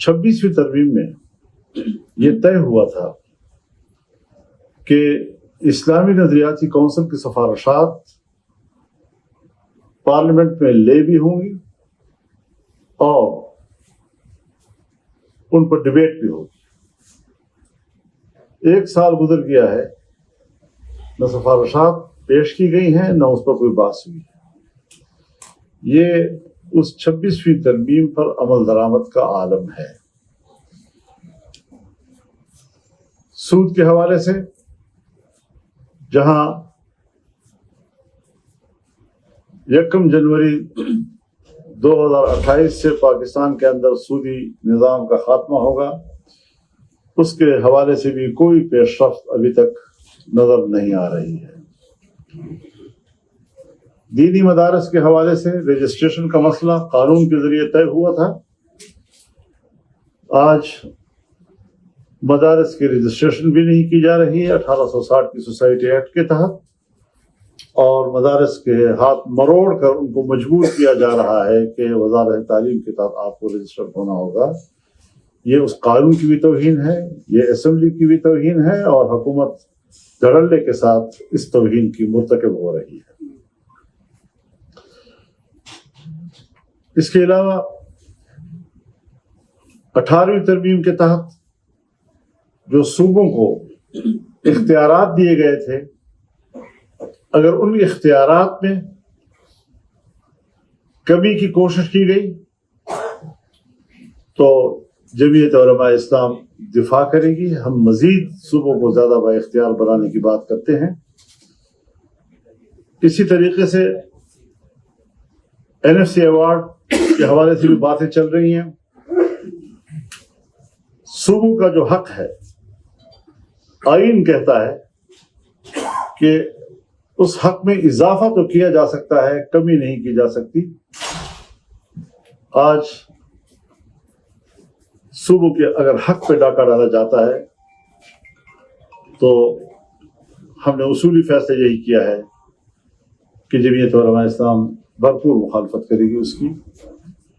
26वीं तरमीम में ये तय हुआ था कि इस्लामी नजरियाती कौंसिल की सिफारिशात पार्लियामेंट में ले भी होंगी और उन पर डिबेट भी होगी। 1 साल गुजर गया है, न सिफारिशात पेश की गई हैं न उस पर कोई बात हुई है। ये उस 26वीं तरमीम पर अमल दरामद का आलम है। सूद के हवाले से जहां 1 जनवरी 2028 से पाकिस्तान के अंदर सूदी निज़ाम का खात्मा होगा, उसके हवाले से भी कोई पेशरफ्त अभी तक नजर नहीं आ रही है। दीनी मदारस के हवाले से रजिस्ट्रेशन का मसला कानून के जरिए तय हुआ था। आज मदारस की रजिस्ट्रेशन भी नहीं की जा रही है 1860 की सोसाइटी एक्ट के तहत, और मदारस के हाथ मरोड़ कर उनको मजबूर किया जा रहा है कि वज़ारत तालीम के तहत आपको रजिस्टर्ड होना होगा। ये उस कानून की भी तौहीन है, ये असेंबली की भी तौहीन है, और हुकूमत धड़ल्ले के साथ इस तौहीन की मुर्तकब हो रही है। इसके अलावा 18वीं तरमीम के तहत जो सूबों को इख्तियारात दिए गए थे, अगर उन इख्तियारात में कमी की कोशिश की गई तो जमीयत उलमा इस्लाम दिफा करेगी। हम मजीद सूबों को ज़्यादा बाइख्तियार बनाने की बात करते हैं। इसी तरीके से NFC अवार्ड के हवाले से भी बातें चल रही हैं। सूबों का जो हक है, आईन कहता है कि उस हक में इजाफा तो किया जा सकता है, कमी नहीं की जा सकती। आज सूबों के अगर हक पे डाका डाला जाता है तो हमने उसूली फैसला यही किया है कि जमीयत उलमा इस्लाम भरपूर मुखालफत करेगी उसकी।